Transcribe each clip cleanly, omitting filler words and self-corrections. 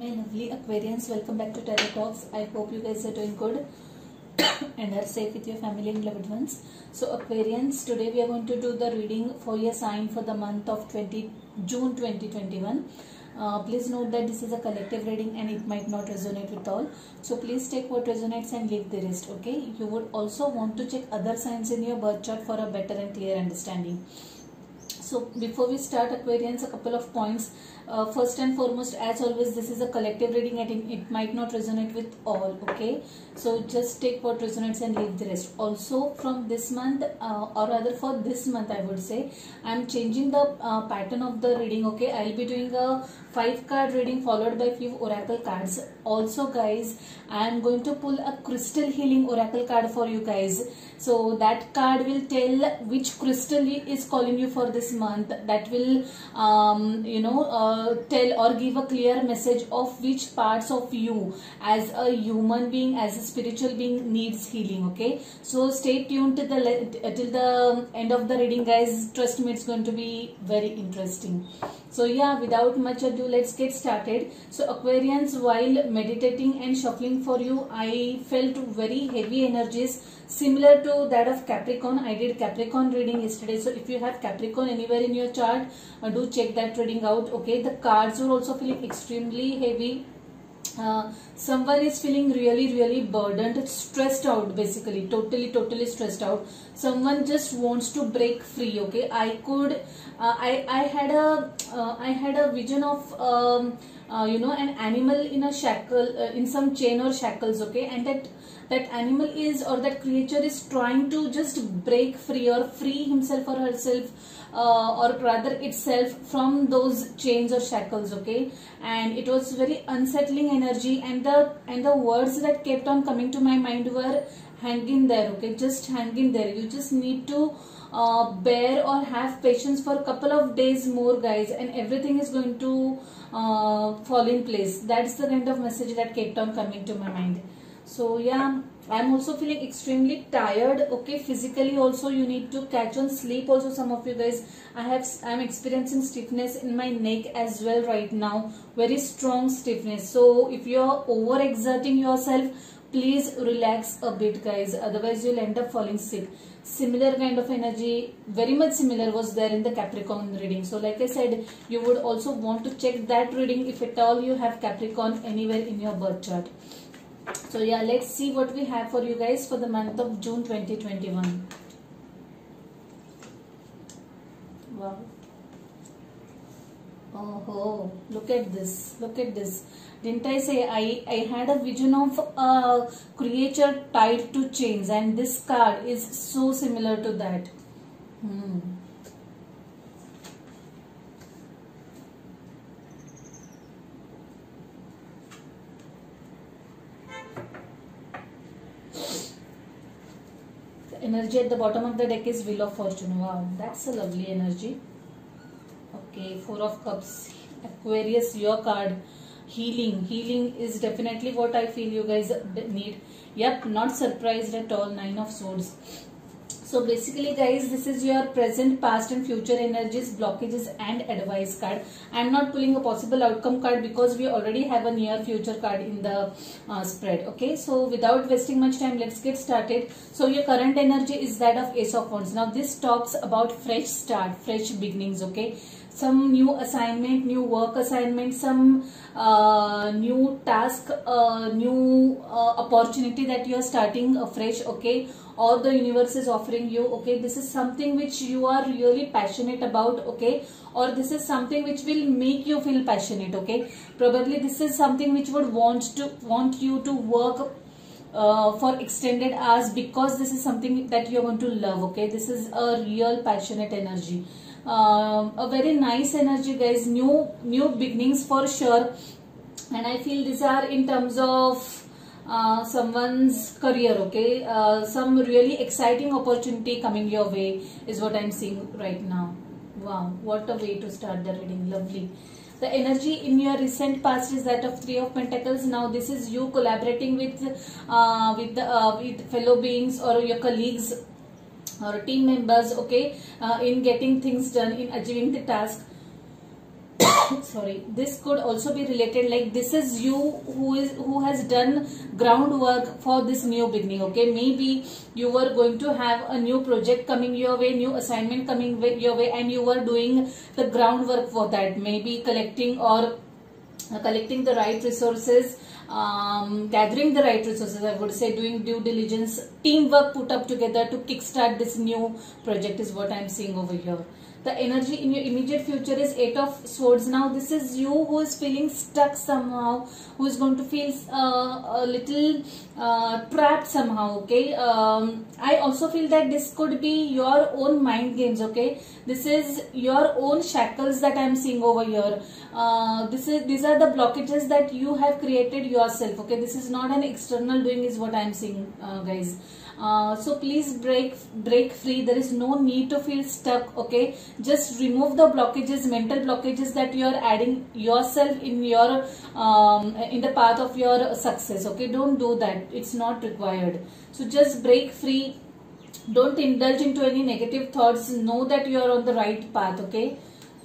My lovely Aquarians, welcome back to Tarot Talks. I hope you guys are doing good and are safe with your family and loved ones. So Aquarians, today we are going to do the reading for your sign for the month of June 2021. Please note that this is a collective reading and it might not resonate with all. So please take what resonates and leave the rest, okay? You would also want to check other signs in your birth chart for a better and clear understanding. So before we start, Aquarians, a couple of points. First and foremost, as always, this is a collective reading and it might not resonate with all, okay? So just take what resonates and leave the rest. Also from this month, or rather for this month, I would say, I am changing the pattern of the reading, okay? I will be doing a 5-card reading followed by few oracle cards. Also guys, I am going to pull a crystal healing oracle card for you guys. So that card will tell which crystal is calling you for this month. That will tell or give a clear message of which parts of you as a human being, as a spiritual being needs healing, okay? So stay tuned till the end of the reading guys. Trust me, it's going to be very interesting. So yeah, without much ado, let's get started. So Aquarians, while meditating and shuffling for you, I felt very heavy energies similar to that of Capricorn. I did Capricorn reading yesterday. So if you have Capricorn anywhere in your chart, do check that reading out, okay? The cards were also feeling extremely heavy. Someone is feeling really burdened, stressed out, basically totally stressed out. Someone just wants to break free, okay? I had a vision of an animal in a shackle, in some chain or shackles, okay? And that animal is, or that creature is trying to just break free or free himself or herself, or rather itself from those chains or shackles, okay? And it was very unsettling energy, and the words that kept on coming to my mind were hang in there, okay? Just hang in there. You just need to bear or have patience for a couple of days more guys, and everything is going to fall in place. That's the kind of message that kept on coming to my mind. So yeah, I'm also feeling extremely tired, okay? Physically also you need to catch on sleep also, some of you guys. I'm experiencing stiffness in my neck as well right now, very strong stiffness. So if you're overexerting yourself, please relax a bit guys, otherwise you'll end up falling sick. Similar kind of energy, very much similar, was there in the Capricorn reading. So like I said, you would also want to check that reading if at all you have Capricorn anywhere in your birth chart. So yeah, let's see what we have for you guys for the month of June 2021. Wow. Oh, look at this. Look at this. Didn't I say I had a vision of a creature tied to chains, and this card is so similar to that. Energy at the bottom of the deck is Wheel of Fortune. Wow, that's a lovely energy. Okay, 4 of Cups. Aquarius, your card. Healing is definitely what I feel you guys need. Yep, not surprised at all. 9 of Swords. So basically guys, this is your present, past and future energies, blockages and advice card. I am not pulling a possible outcome card because we already have a near future card in the spread, okay? So without wasting much time, let's get started. So your current energy is that of Ace of Wands. Now this talks about fresh start, fresh beginnings, okay? Some new assignment, new work assignment, some new task, new opportunity that you are starting afresh, okay? Or the universe is offering you, okay? This is something which you are really passionate about, okay? Or this is something which will make you feel passionate, okay? Probably this is something which would want you to work for extended hours, because this is something that you're going to love, okay? This is a real passionate energy. A very nice energy guys, new beginnings for sure. And I feel these are in terms of someone's career, okay? Some really exciting opportunity coming your way is what I'm seeing right now. Wow, what a way to start the reading. Lovely. The energy in your recent past is that of 3 of Pentacles. Now this is you collaborating with fellow beings or your colleagues or team members, okay, in getting things done, in achieving the task. sorry, this could also be related, like this is you who has done groundwork for this new beginning. Okay, maybe you were going to have a new project coming your way, new assignment coming your way, and you were doing the groundwork for that, maybe collecting the right resources, gathering the right resources, I would say, doing due diligence, teamwork put up together to kickstart this new project is what I'm seeing over here. The energy in your immediate future is 8 of Swords. Now this is you who is feeling stuck somehow, who is going to feel a little trapped somehow. Okay, I also feel that this could be your own mind games. Okay, this is your own shackles that I am seeing over here. These are the blockages that you have created yourself. Okay, this is not an external doing is what I am seeing, guys. So please break free. There is no need to feel stuck. Okay, just remove the blockages, mental blockages that you are adding yourself in your in the path of your success. Okay, don't do that, it's not required. So just break free, don't indulge into any negative thoughts, know that you are on the right path. Okay,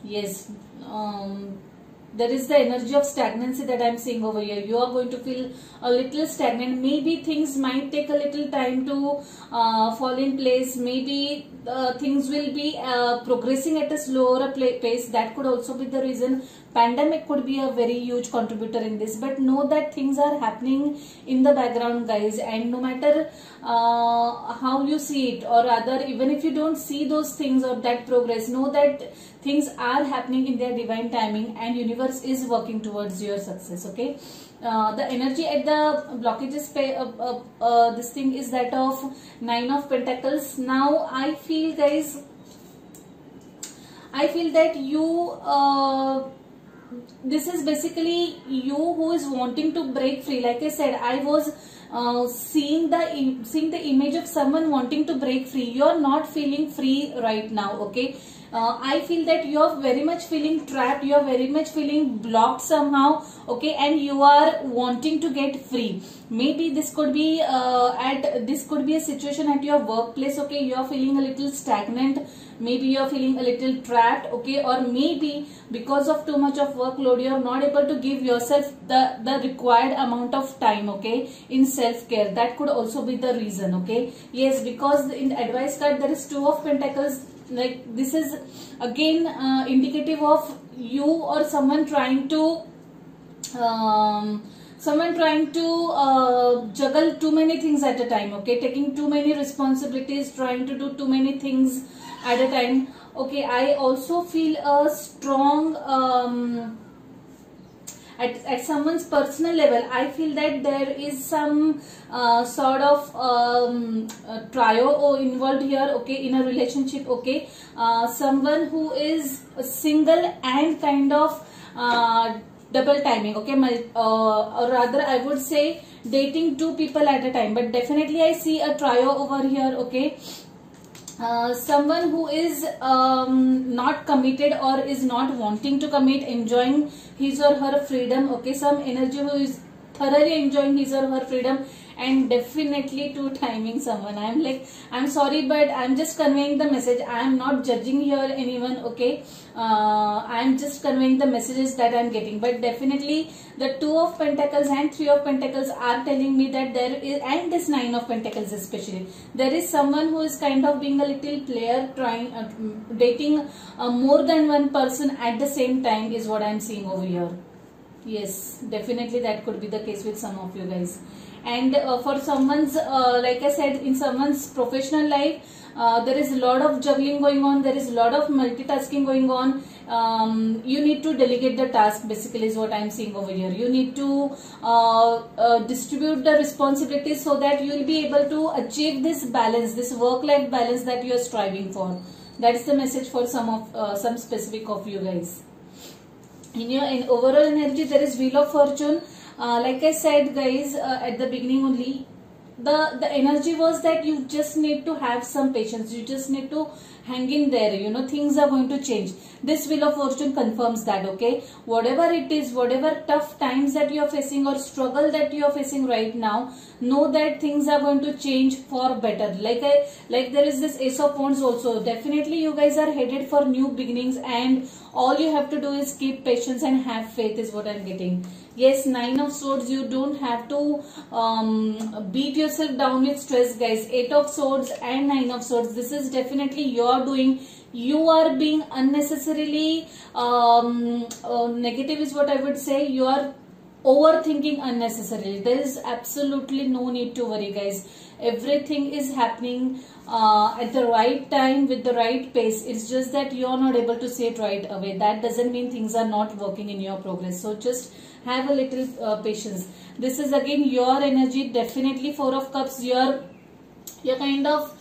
yes, there is the energy of stagnancy that I am seeing over here. You are going to feel a little stagnant. Maybe things might take a little time to fall in place. Maybe things will be progressing at a slower pace. That could also be the reason. Pandemic could be a very huge contributor in this, but know that things are happening in the background, guys, and no matter how you see it, or rather even if you don't see those things or that progress, know that things are happening in their divine timing and universe is working towards your success. Okay, the energy at the blockages this thing is that of 9 of Pentacles. Now I feel, guys, I feel that you this is basically you who is wanting to break free. Like I said, I was seeing the image of someone wanting to break free. You are not feeling free right now. Okay, I feel that you are very much feeling trapped, you are very much feeling blocked somehow. Okay, and you are wanting to get free. Maybe this could be a situation at your workplace. Okay, you are feeling a little stagnant, maybe you are feeling a little trapped. Okay, or maybe because of too much of workload you are not able to give yourself the required amount of time, okay, in self-care. That could also be the reason. Okay, yes, because in the advice card there is 2 of Pentacles. Like this is again indicative of you or someone trying to juggle too many things at a time. Okay, taking too many responsibilities, trying to do too many things at a time. Okay, I also feel a strong at someone's personal level. I feel that there is some sort of trio involved here. Okay, in a relationship. Okay, someone who is single and kind of double timing. Okay, or rather I would say dating 2 people at a time, but definitely I see a trio over here. Okay, someone who is not committed or is not wanting to commit, enjoying his or her freedom. Okay, some energy who is thoroughly enjoying his or her freedom, and definitely 2 timing someone. I'm sorry, but I'm just conveying the message. I'm not judging here anyone. Okay, I'm just conveying the messages that I'm getting, but definitely the 2 of Pentacles and 3 of Pentacles are telling me that there is, and this 9 of Pentacles especially, there is someone who is kind of being a little player, trying dating more than one person at the same time is what I'm seeing over here. Yes, definitely that could be the case with some of you guys. And for someone's, like I said, in someone's professional life, there is a lot of juggling going on, there is a lot of multitasking going on. You need to delegate the task, basically is what I am seeing over here. You need to distribute the responsibilities so that you will be able to achieve this balance, this work-life balance that you are striving for. That is the message for some specific of you guys. In overall energy, there is Wheel of Fortune. Like I said, guys, at the beginning only, the energy was that you just need to have some patience, you just need to hang in there, you know, things are going to change. This Wheel of Fortune confirms that, okay? Whatever it is, whatever tough times that you are facing or struggle that you are facing right now, know that things are going to change for better. Like there is this Ace of Wands also. Definitely you guys are headed for new beginnings, and all you have to do is keep patience and have faith is what I'm getting. Yes, Nine of Swords, you don't have to beat yourself down with stress, guys. Eight of Swords and Nine of Swords, this is definitely you're doing. You are being unnecessarily negative is what I would say. You are overthinking unnecessarily. There is absolutely no need to worry, guys. Everything is happening at the right time with the right pace. It's just that you are not able to see it right away. That doesn't mean things are not working in your progress. So just have a little patience. This is again your energy. Definitely Four of Cups. You're kind of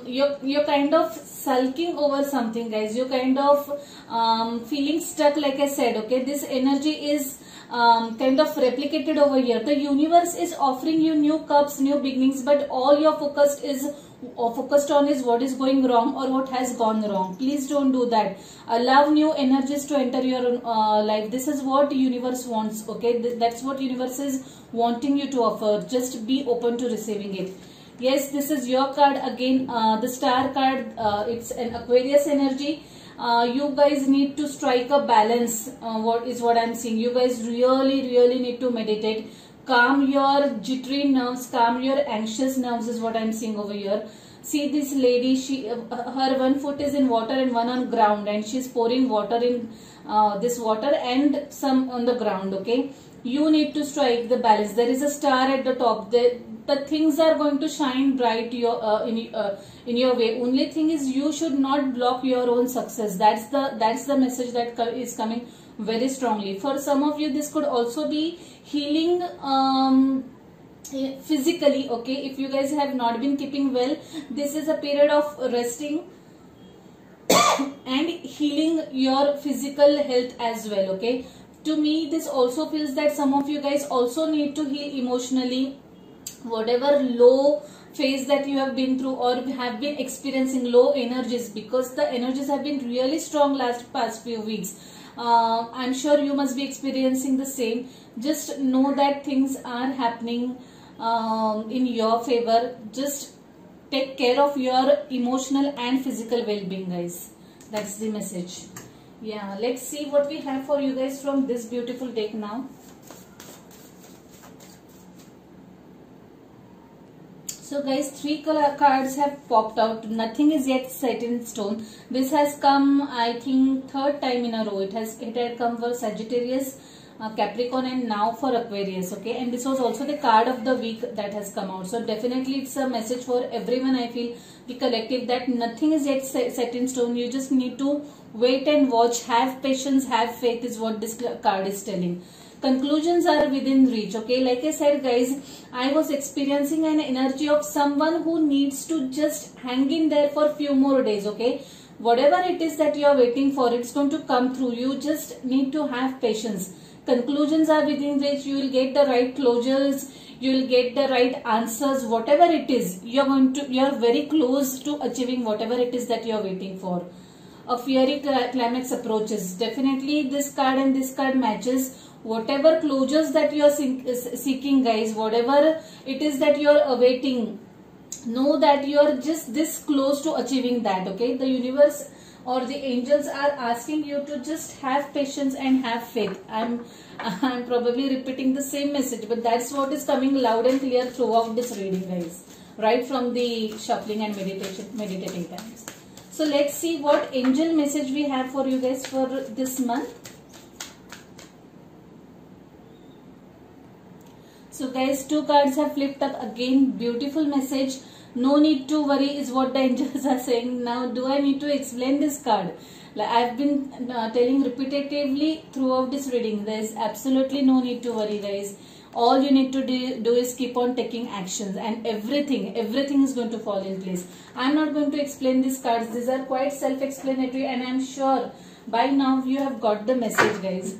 you're kind of sulking over something, guys. You're kind of feeling stuck, like I said, okay? This energy is kind of replicated over here. The universe is offering you new cups, new beginnings, but all you're focused on is what is going wrong or what has gone wrong. Please don't do that. Allow new energies to enter your life. This is what the universe wants, okay? That's what universe is wanting you to offer. Just be open to receiving it. Yes, this is your card again, the Star card. It's an Aquarius energy. You guys need to strike a balance. What I'm seeing. You guys really need to meditate. Calm your jittery nerves, calm your anxious nerves is what I'm seeing over here. See this lady, her one foot is in water and one on ground, and she's pouring water in this water and some on the ground, okay? You need to strike the balance. There is a star at the top. The things are going to shine bright in your way. Only thing is you should not block your own success. That's the message that is coming very strongly. For some of you, this could also be healing physically, okay? If you guys have not been keeping well, this is a period of resting and healing your physical health as well, okay? To me, this also feels that some of you guys also need to heal emotionally. Whatever low phase that you have been through or have been experiencing, low energies, because the energies have been really strong past few weeks. I'm sure you must be experiencing the same. Just know that things are happening in your favor. Just take care of your emotional and physical well-being, guys. That's the message. Yeah, let's see what we have for you guys from this beautiful deck now. So guys, 3 cards have popped out. Nothing is yet set in stone. This has come, I think, 3rd time in a row. It had come for Sagittarius, Capricorn, and now for Aquarius, okay? And this was also the card of the week that has come out. So definitely it's a message for everyone, I feel, the collective, that nothing is yet set in stone. You just need to wait and watch. Have patience, have faith is what this card is telling. Conclusions are within reach, okay? Like I said, guys, I was experiencing an energy of someone who needs to just hang in there for a few more days, okay? Whatever it is that you are waiting for, it's going to come through. You just need to have patience. Conclusions are within reach. You will get the right closures. You will get the right answers. Whatever it is, you're very close to achieving whatever it is that you're waiting for. A fiery climax approaches. Definitely this card and this card matches. Whatever closures that you are seeking, guys, whatever it is that you are awaiting, know that you are just this close to achieving that, okay? The universe or the angels are asking you to just have patience and have faith. I'm probably repeating the same message, but that's what is coming loud and clear throughout this reading, guys, right from the shuffling and meditating times. So let's see what angel message we have for you guys for this month. So guys, 2 cards have flipped up again. Beautiful message. No need to worry is what the angels are saying. Now, do I need to explain this card? Like I've been telling repetitively throughout this reading, there is absolutely no need to worry, guys. All you need to do is keep on taking actions, and everything is going to fall in place. I'm not going to explain these cards. These are quite self-explanatory, and I'm sure by now you have got the message, guys.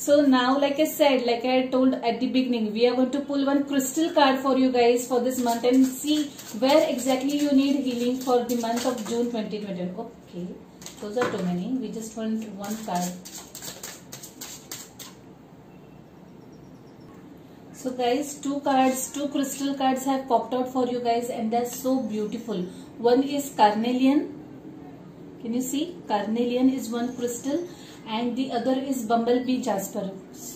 So now, like I said, like I told at the beginning, we are going to pull one crystal card for you guys for this month and see where exactly you need healing for the month of June 2020. Okay, those are too many. We just want one card. So guys, two crystal cards have popped out for you guys, and they're so beautiful. One is carnelian. Can you see? Carnelian is one crystal, and the other is bumblebee jasper.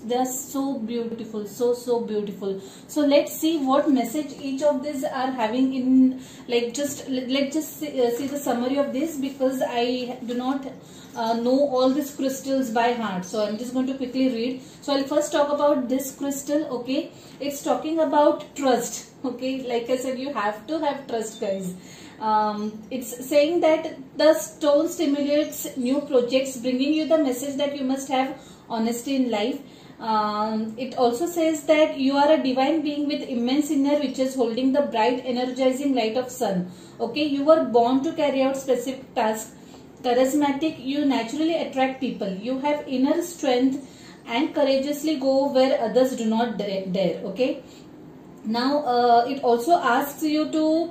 They are so beautiful, so beautiful. So let's see what message each of these are having in, like, let's just see the summary of this, because I do not know all these crystals by heart. So I'm just going to quickly read. So I'll first talk about this crystal. Okay, it's talking about trust. Okay, like I said, you have to have trust, guys. It's saying that the stone stimulates new projects, bringing you the message that you must have honesty in life. It also says that you are a divine being with immense inner riches, holding the bright, energizing light of sun. Okay, you were born to carry out specific tasks. Charismatic, you naturally attract people. You have inner strength and courageously go where others do not dare. Okay. Now it also asks you to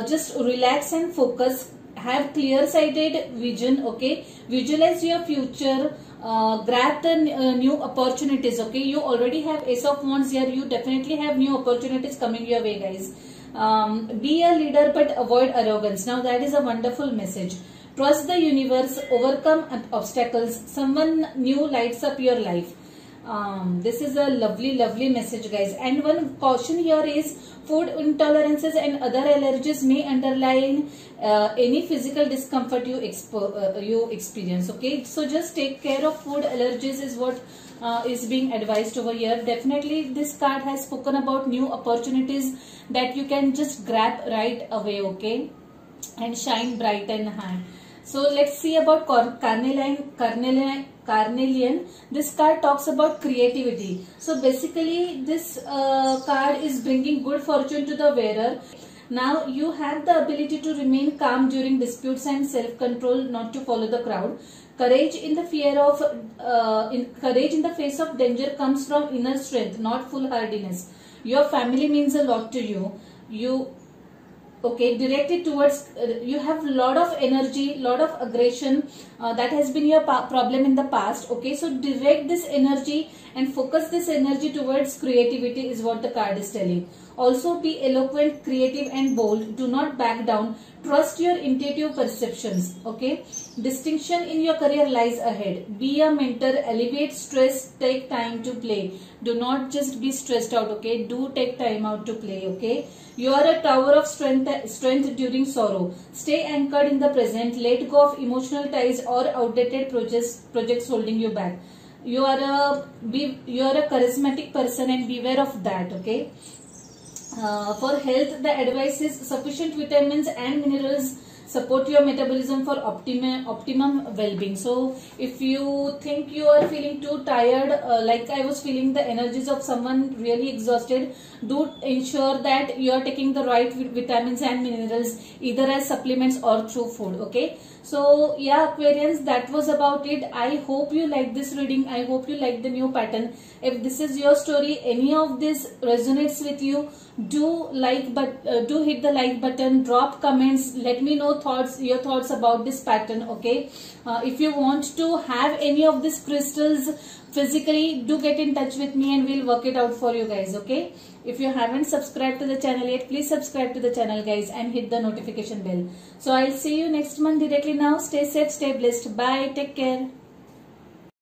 just relax and focus, have clear-sighted vision. Okay, visualize your future, grab the new opportunities. Okay, you already have Ace of Wands here. You definitely have new opportunities coming your way, guys. Be a leader but avoid arrogance. Now that is a wonderful message. Trust the universe, overcome obstacles. Someone new lights up your life. This is a lovely message, guys. And one caution here is food intolerances and other allergies may underline any physical discomfort you experience. Okay, so just take care of food allergies is what is being advised over here. Definitely this card has spoken about new opportunities that you can just grab right away. Okay, and shine bright and high. So let's see about carnelian. This card talks about creativity. So basically this card is bringing good fortune to the wearer. Now you have the ability to remain calm during disputes and self-control, not to follow the crowd. Courage in the face of danger comes from inner strength, not foolhardiness. Your family means a lot to you. Okay, directed towards, you have a lot of energy, lot of aggression, that has been your problem in the past. Okay, so direct this energy and focus this energy towards creativity is what the card is telling. Also be eloquent, creative and bold. Do not back down. Trust your intuitive perceptions. Okay, distinction in your career lies ahead. Be a mentor, elevate stress, take time to play. Do not just be stressed out. Okay, do take time out to play. Okay, you are a tower of strength during sorrow. Stay anchored in the present. Let go of emotional ties or outdated projects holding you back. You are a charismatic person and beware of that. Okay. For health, the advice is sufficient vitamins and minerals support your metabolism for optimum well-being. So if you think you are feeling too tired, like I was feeling the energies of someone really exhausted, do ensure that you are taking the right vitamins and minerals either as supplements or through food. Okay, so yeah, Aquarians, that was about it. I hope you like this reading. I hope you like the new pattern. If this is your story, any of this resonates with you, do hit the like button, drop comments, let me know your thoughts about this pattern. Okay, if you want to have any of these crystals physically, do get in touch with me and we'll work it out for you guys. Okay, if you haven't subscribed to the channel yet, please subscribe to the channel, guys, and hit the notification bell. So I'll see you next month directly. Now stay safe, stay blessed. Bye, take care.